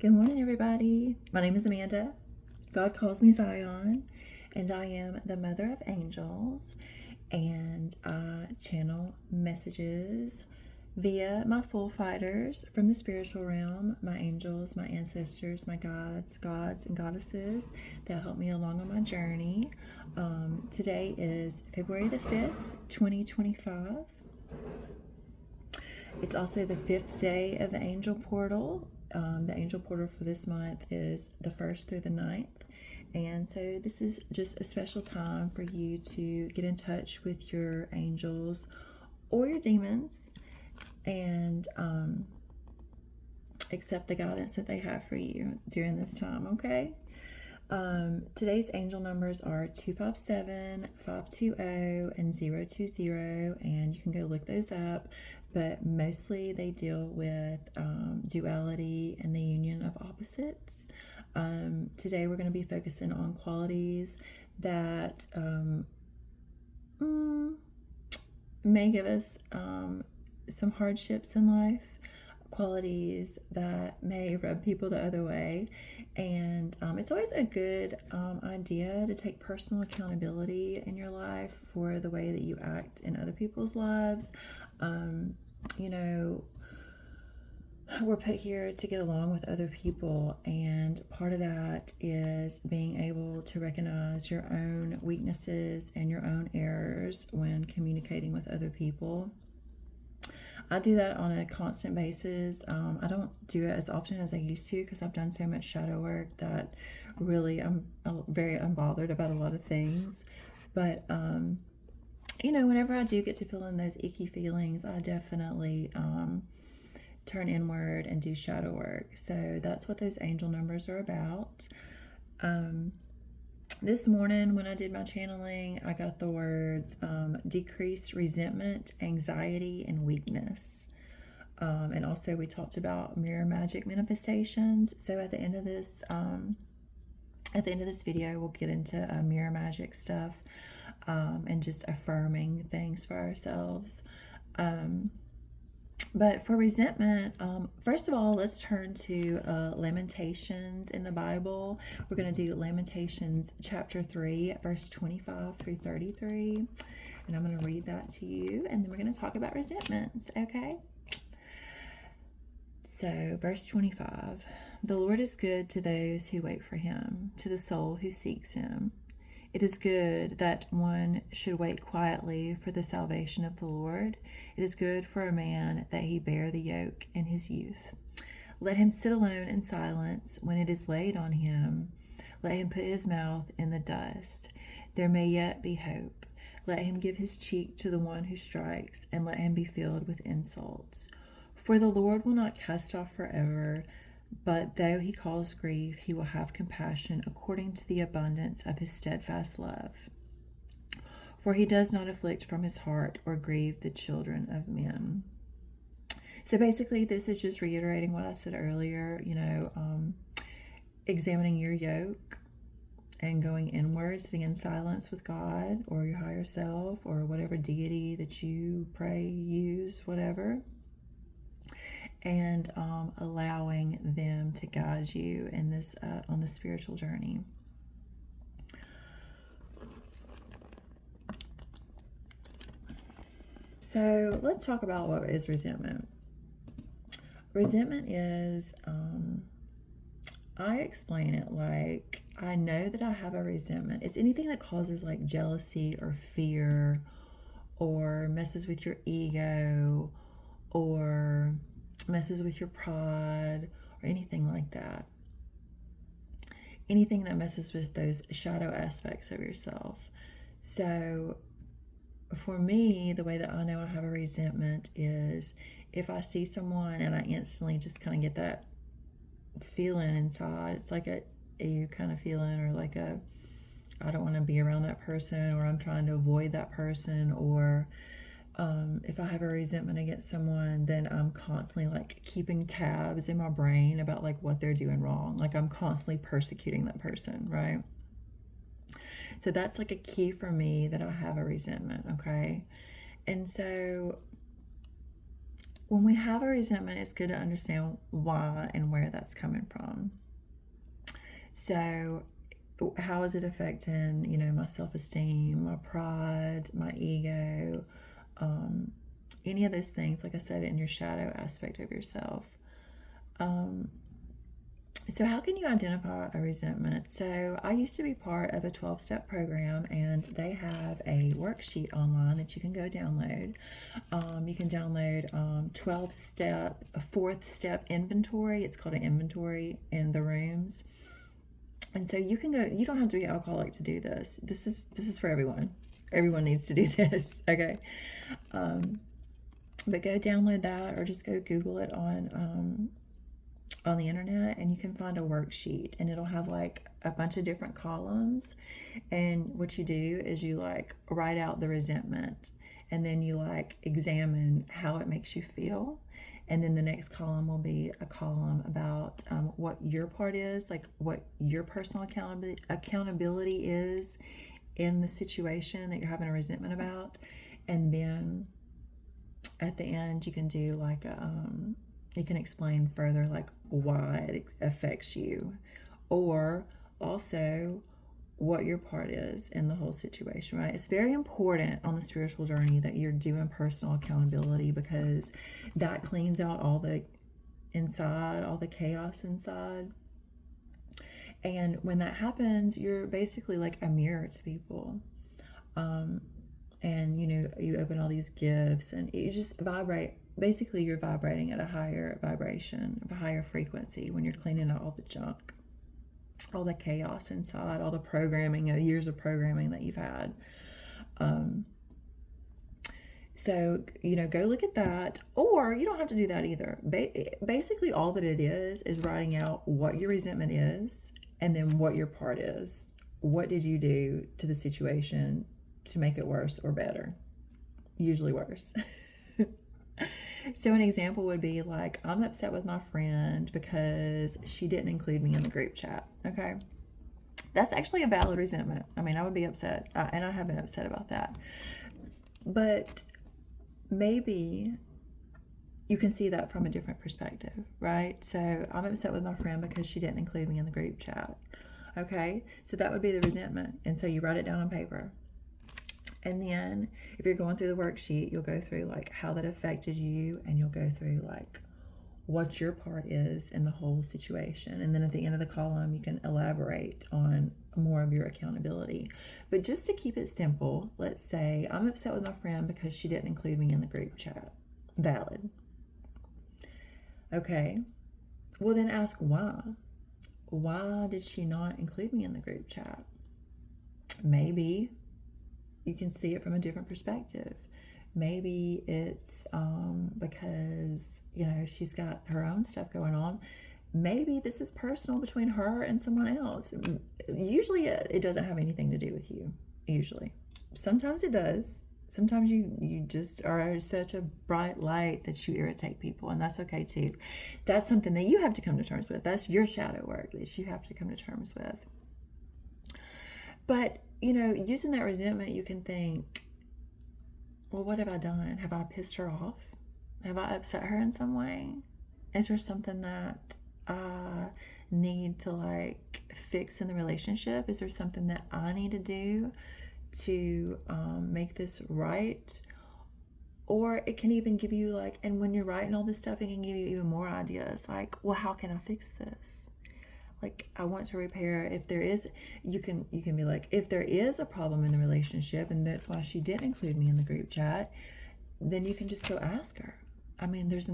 Good morning, everybody. My name is Amanda. God calls me Zion, and I am the mother of angels. And I channel messages via my full fighters from the spiritual realm, my angels, my ancestors, my gods, and goddesses that help me along on my journey. Today is February the 5th, 2025. It's also the 5th day of the angel portal. The angel portal for this month is the 1st through the 9th. And so this is just a special time for you to get in touch with your angels or your demons and accept the guidance that they have for you during this time, okay? Today's angel numbers are 257, 520, and 020, and you can go look those up, but mostly they deal with duality and the union of opposites. Today we're going to be focusing on qualities that may give us some hardships in life, qualities that may rub people the other way. And it's always a good idea to take personal accountability in your life for the way that you act in other people's lives. We're put here to get along with other people, and part of that is being able to recognize your own weaknesses and your own errors when communicating with other people. I do that on a constant basis. I don't do it as often as I used to because I've done so much shadow work that really I'm very unbothered about a lot of things. But, whenever I do get to feel in those icky feelings, I definitely turn inward and do shadow work. So that's what those angel numbers are about. This morning when I did my channeling, I got the words decreased resentment, anxiety, and weakness. And also we talked about mirror magic manifestations. So at the end of this video, we'll get into mirror magic stuff and just affirming things for ourselves. But for resentment, first of all, let's turn to Lamentations in the Bible. We're going to do Lamentations chapter 3, verse 25 through 33. And I'm going to read that to you. And then we're going to talk about resentments, okay? So, verse 25. The Lord is good to those who wait for him, to the soul who seeks him. It is good that one should wait quietly for the salvation of the Lord. It is good for a man that he bear the yoke in his youth. Let him sit alone in silence when it is laid on him. Let him put his mouth in the dust. There may yet be hope. Let him give his cheek to the one who strikes, and let him be filled with insults. For the Lord will not cast off forever, but though he cause grief, he will have compassion according to the abundance of his steadfast love. For he does not afflict from his heart or grieve the children of men. So basically, this is just reiterating what I said earlier, examining your yoke and going inward, sitting in silence with God or your higher self or whatever deity that you pray, use, whatever. And allowing them to guide you in this on the spiritual journey. So let's talk about what is resentment. Resentment is, I explain it like, I know that I have a resentment. It's anything that causes like jealousy or fear or messes with your ego or messes with your pride or anything like that. Anything that messes with those shadow aspects of yourself. So for me, the way that I know I have a resentment is if I see someone and I instantly just kind of get that feeling inside. It's like you kind of feeling, or like I don't want to be around that person, or I'm trying to avoid that person, or if I have a resentment against someone, then I'm constantly like keeping tabs in my brain about like what they're doing wrong. Like I'm constantly persecuting that person, right? So that's like a key for me that I have a resentment, okay? And so when we have a resentment, it's good to understand why and where that's coming from. So, how is it affecting, my self-esteem, my pride, my ego, any of those things, like I said, in your shadow aspect of yourself. So how can you identify a resentment? So I used to be part of a 12-step program, and they have a worksheet online that you can go download. You can download 12-step, a 4th-step inventory. It's called an inventory in the rooms. And so you can go, you don't have to be alcoholic to do this. This is for everyone. Everyone needs to do this, okay? But go download that, or just go Google it on the internet, and you can find a worksheet, and it'll have like a bunch of different columns. And what you do is you like write out the resentment, and then you like examine how it makes you feel. And then the next column will be a column about what your part is, like what your personal accountability is in the situation that you're having a resentment about. And then at the end, you can do like you can explain further like why it affects you, or also what your part is in the whole situation, right? It's very important on the spiritual journey that you're doing personal accountability, because that cleans out all the inside, all the chaos inside. And when that happens, you're basically like a mirror to people. And you open all these gifts, and you just vibrate. Basically, you're vibrating at a higher vibration, a higher frequency when you're cleaning out all the junk, all the chaos inside, all the programming, years of programming that you've had. So, go look at that. Or you don't have to do that either. Basically, all that it is writing out what your resentment is, and then what your part is. What did you do to the situation to make it worse or better? Usually worse. So an example would be like, I'm upset with my friend because she didn't include me in the group chat. Okay. That's actually a valid resentment. I mean, I would be upset, and I have been upset about that. But maybe you can see that from a different perspective, right? So I'm upset with my friend because she didn't include me in the group chat. Okay. So that would be the resentment. And so you write it down on paper. And then if you're going through the worksheet, you'll go through like how that affected you, and you'll go through like what your part is in the whole situation. And then at the end of the column, you can elaborate on more of your accountability. But just to keep it simple, let's say I'm upset with my friend because she didn't include me in the group chat. Valid. Okay. Well, then ask why. Why did she not include me in the group chat? Maybe you can see it from a different perspective. Maybe it's because, she's got her own stuff going on. Maybe this is personal between her and someone else. Usually it doesn't have anything to do with you. Usually. Sometimes it does. Sometimes you just are such a bright light that you irritate people, and that's okay too. That's something that you have to come to terms with. That's your shadow work that you have to come to terms with. But using that resentment, you can think, well, what have I done? Have I pissed her off? Have I upset her in some way? Is there something that I need to like fix in the relationship? Is there something that I need to do to make this right? Or it can even give you like, and when you're writing all this stuff, it can give you even more ideas. Like, well, how can I fix this? Like, I want to repair. If there is, you can be like, if there is a problem in the relationship, and that's why she didn't include me in the group chat, then you can just go ask her. I mean, there's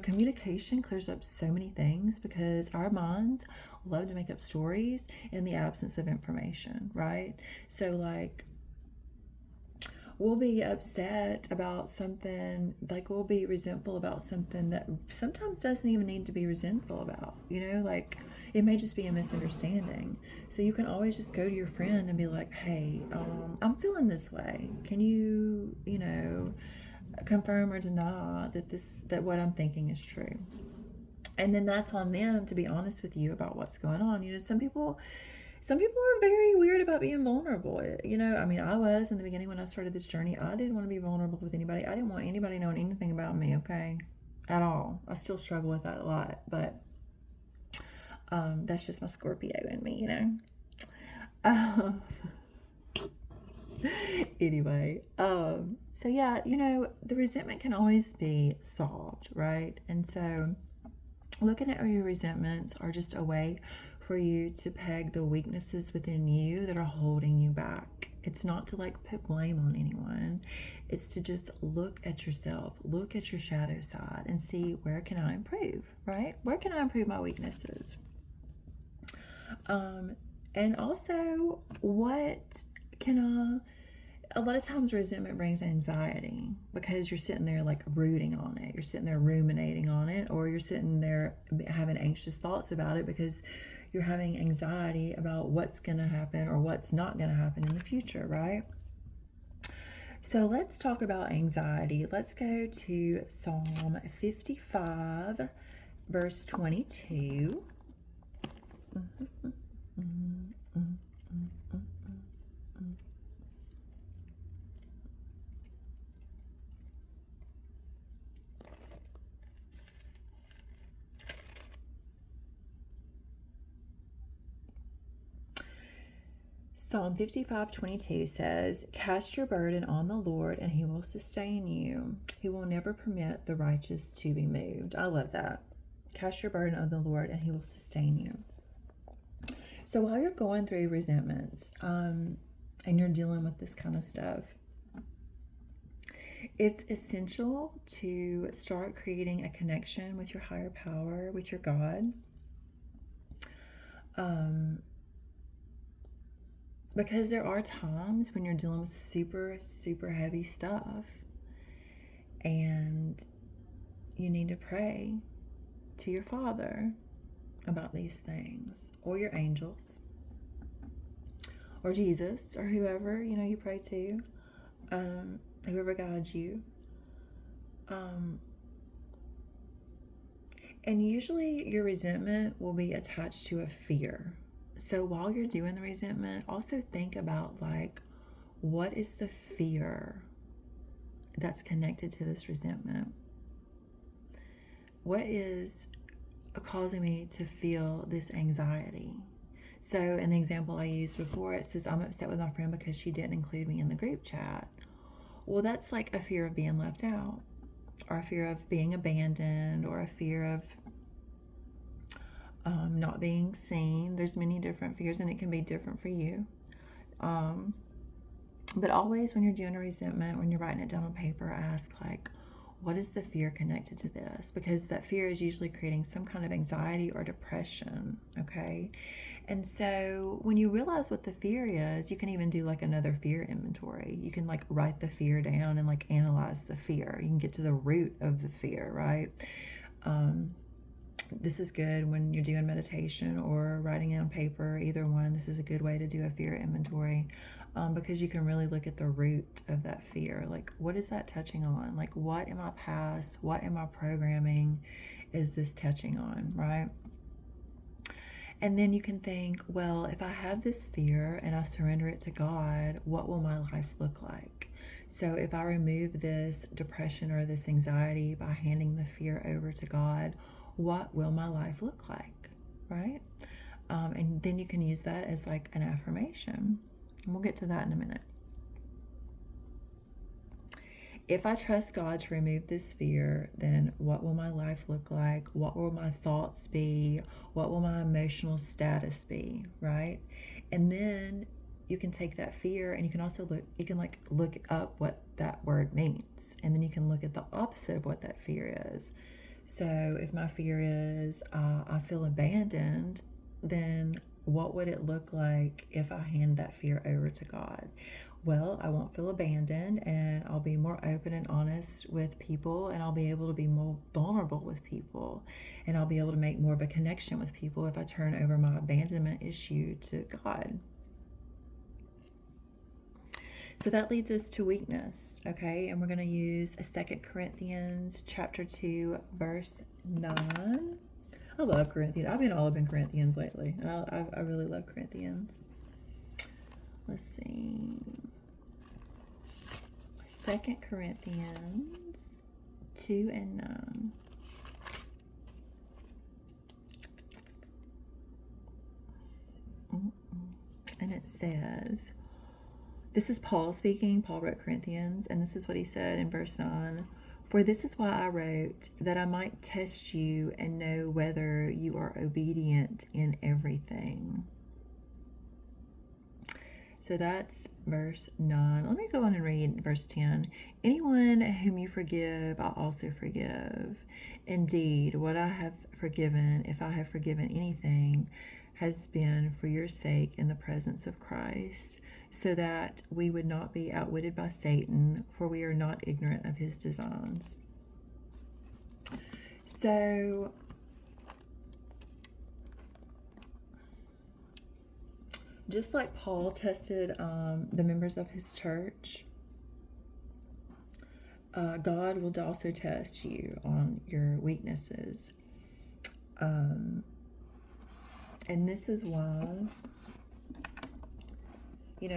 communication clears up so many things, because our minds love to make up stories in the absence of information, right? So like, we'll be upset about something, like we'll be resentful about something that sometimes doesn't even need to be resentful about, like it may just be a misunderstanding. So you can always just go to your friend and be like, hey, I'm feeling this way. Can you, confirm or deny that what I'm thinking is true? And then that's on them to be honest with you about what's going on. Some people are very weird about being vulnerable. I was in the beginning when I started this journey. I didn't want to be vulnerable with anybody. I didn't want anybody knowing anything about me, okay? at all. I still struggle with that a lot, but that's just my Scorpio in me, you know. Um, anyway, so yeah, you know, the resentment can always be solved, right? And so looking at your resentments are just a way for you to peg the weaknesses within you that are holding you back. It's not to like put blame on anyone. It's to just look at yourself, look at your shadow side and see, where can I improve, right? Where can I improve my weaknesses? And also, what can a lot of times resentment brings anxiety because you're sitting there like brooding on it. You're sitting there ruminating on it, or you're sitting there having anxious thoughts about it because you're having anxiety about what's going to happen or what's not going to happen in the future, right? So let's talk about anxiety. Let's go to Psalm 55, verse 22. Psalm 55:22 says, "Cast your burden on the Lord, and he will sustain you. He will never permit the righteous to be moved." I love that. Cast your burden on the Lord, and he will sustain you. So while you're going through resentments, and you're dealing with this kind of stuff, it's essential to start creating a connection with your higher power, with your God. Because there are times when you're dealing with super, super heavy stuff and you need to pray to your Father about these things, or your angels, or Jesus, or whoever, you know, you pray to, whoever guides you. And usually your resentment will be attached to a fear. So while you're doing the resentment, also think about like, what is the fear that's connected to this resentment? What is causing me to feel this anxiety? So in the example I used before, it says, I'm upset with my friend because she didn't include me in the group chat. Well, that's like a fear of being left out, or a fear of being abandoned, or a fear of not being seen. There's many different fears, and it can be different for you. But always when you're doing a resentment, when you're writing it down on paper, ask like, what is the fear connected to this? Because that fear is usually creating some kind of anxiety or depression, okay? And so when you realize what the fear is, you can even do like another fear inventory. You can like write the fear down and like analyze the fear. You can get to the root of the fear, right? This is good when you're doing meditation or writing it on paper, either one. This is a good way to do a fear inventory, because you can really look at the root of that fear. Like, what is that touching on? Like, what in my past, what in my programming is this touching on, right? And then you can think, well, if I have this fear and I surrender it to God, what will my life look like? So if I remove this depression or this anxiety by handing the fear over to God, what will my life look like, right? And then you can use that as like an affirmation. And we'll get to that in a minute. If I trust God to remove this fear, then what will my life look like? What will my thoughts be? What will my emotional status be, right? And then you can take that fear and you can also look up what that word means. And then you can look at the opposite of what that fear is. So if my fear is I feel abandoned, then what would it look like if I hand that fear over to God? Well, I won't feel abandoned, and I'll be more open and honest with people, and I'll be able to be more vulnerable with people, and I'll be able to make more of a connection with people if I turn over my abandonment issue to God. So that leads us to weakness, okay? And we're going to use 2 Corinthians chapter 2, verse 9. I love Corinthians. I've been all up in Corinthians lately. I really love Corinthians. Let's see. 2 Corinthians 2 and 9. And it says, this is Paul speaking. Paul wrote Corinthians, and this is what he said in verse 9. For this is why I wrote, that I might test you and know whether you are obedient in everything. So that's verse 9. Let me go on and read verse 10. Anyone whom you forgive, I also forgive. Indeed, what I have forgiven, if I have forgiven anything, has been for your sake in the presence of Christ, so that we would not be outwitted by Satan, for we are not ignorant of his designs. So just like Paul tested the members of his church, God will also test you on your weaknesses. And this is why,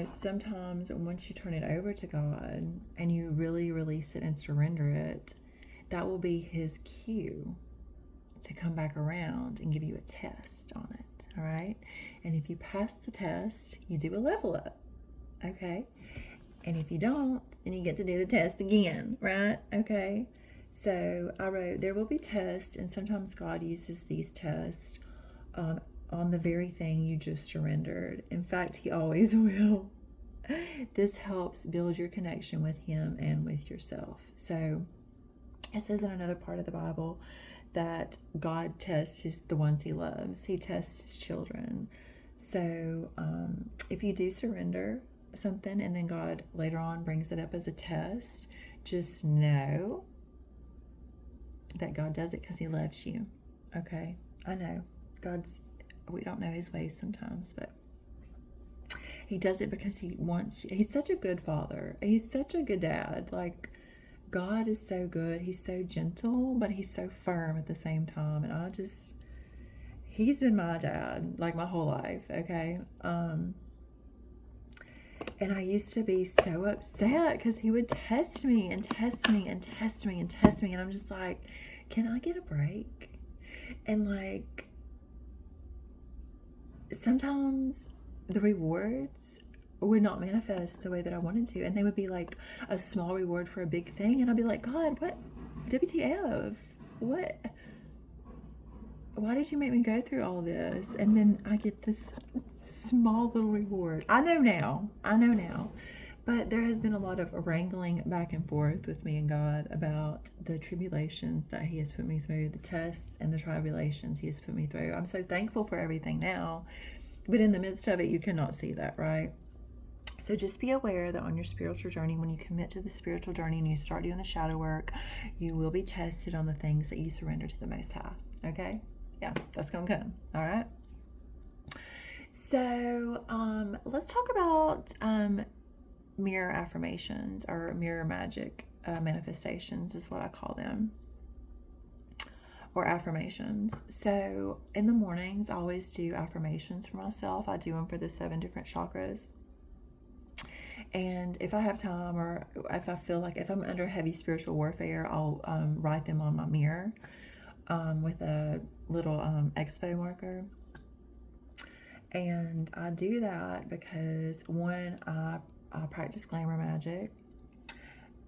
sometimes once you turn it over to God and you really release it and surrender it, that will be his cue to come back around and give you a test on it. All right. And if you pass the test, you do a level up. Okay. And if you don't, then you get to do the test again. Right. Okay. So I wrote, there will be tests, and sometimes God uses these tests on the very thing you just surrendered. In fact, he always will. This helps build your connection with him and with yourself. So it says in another part of the Bible that God tests the ones he loves. He tests his children. So if you do surrender something and then God later on brings it up as a test, just know that God does it because he loves you. Okay? I know. We don't know his ways sometimes, but he does it because he wants you. He's such a good father. He's such a good dad. Like, God is so good. He's so gentle, but he's so firm at the same time. And he's been my dad, like, my whole life, okay? And I used to be so upset because he would test me and test me and test me and test me. And I'm just like, can I get a break? And, like, sometimes the rewards would not manifest the way that I wanted to. And they would be like a small reward for a big thing. And I'd be like, God, what? WTF? What? Why did you make me go through all this? And then I get this small little reward. I know now. But there has been a lot of wrangling back and forth with me and God about the tribulations that he has put me through, the tests and the tribulations he has put me through. I'm so thankful for everything now. But in the midst of it, you cannot see that, right? So just be aware that on your spiritual journey, when you commit to the spiritual journey and you start doing the shadow work, you will be tested on the things that you surrender to the Most High. Okay? Yeah, that's going to come. All right? So let's talk about mirror affirmations, or mirror magic manifestations is what I call them, or affirmations. So in the mornings, I always do affirmations for myself. I do them for the 7 different chakras. And if I have time, or if I feel like if I'm under heavy spiritual warfare, I'll write them on my mirror with a little expo marker. And I do that because, one, I practice glamour magic.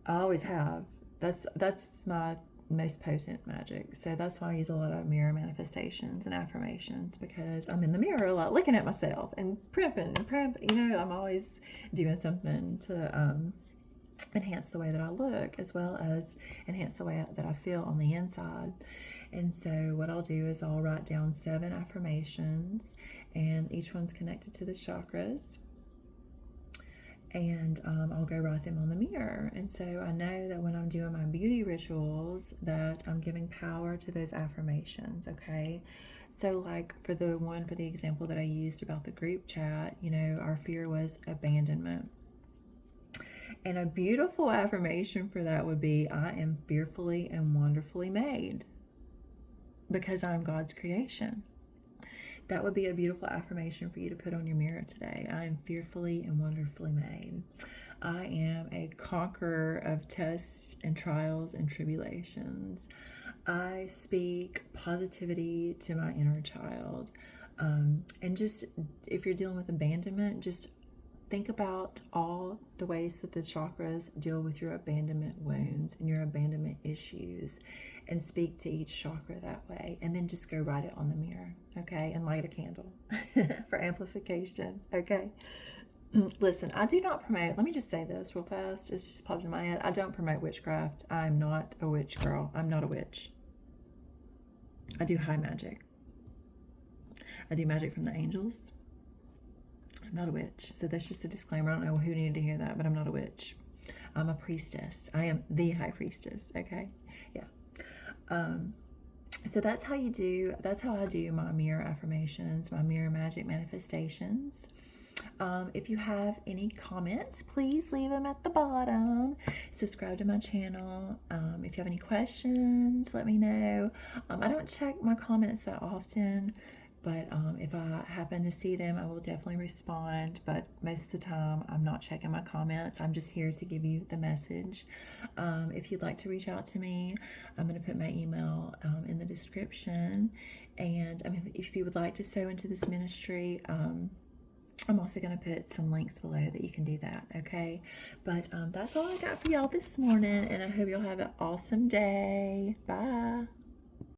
I always have. That's my most potent magic. So that's why I use a lot of mirror manifestations and affirmations, because I'm in the mirror a lot looking at myself and primping. I'm always doing something to enhance the way that I look, as well as enhance the way that I feel on the inside. And so what I'll do is I'll write down 7 affirmations, and each one's connected to the chakras. And I'll go write them on the mirror. And so I know that when I'm doing my beauty rituals, that I'm giving power to those affirmations, okay? So like for the example that I used about the group chat, our fear was abandonment. And a beautiful affirmation for that would be, I am fearfully and wonderfully made, because I'm God's creation. That would be a beautiful affirmation for you to put on your mirror today. I am fearfully and wonderfully made. I am a conqueror of tests and trials and tribulations. I speak positivity to my inner child. And just, if you're dealing with abandonment, just think about all the ways that the chakras deal with your abandonment wounds and your abandonment issues, and speak to each chakra that way. And then just go write it on the mirror, okay? And light a candle for amplification, okay? Listen, I do not promote, let me just say this real fast. It's just popped in my head. I don't promote witchcraft. I'm not a witch girl. I'm not a witch. I do high magic. I do magic from the angels. I'm not a witch. So that's just a disclaimer. I don't know who needed to hear that, but I'm not a witch. I'm a priestess. I am the high priestess. Okay. Yeah. So that's how I do my mirror affirmations, my mirror magic manifestations. If you have any comments, please leave them at the bottom. Subscribe to my channel. If you have any questions, let me know. I don't check my comments that often, but if I happen to see them, I will definitely respond. But most of the time, I'm not checking my comments. I'm just here to give you the message. If you'd like to reach out to me, I'm going to put my email in the description. And if you would like to sow into this ministry, I'm also going to put some links below that you can do that, okay? But that's all I got for y'all this morning, and I hope y'all have an awesome day. Bye.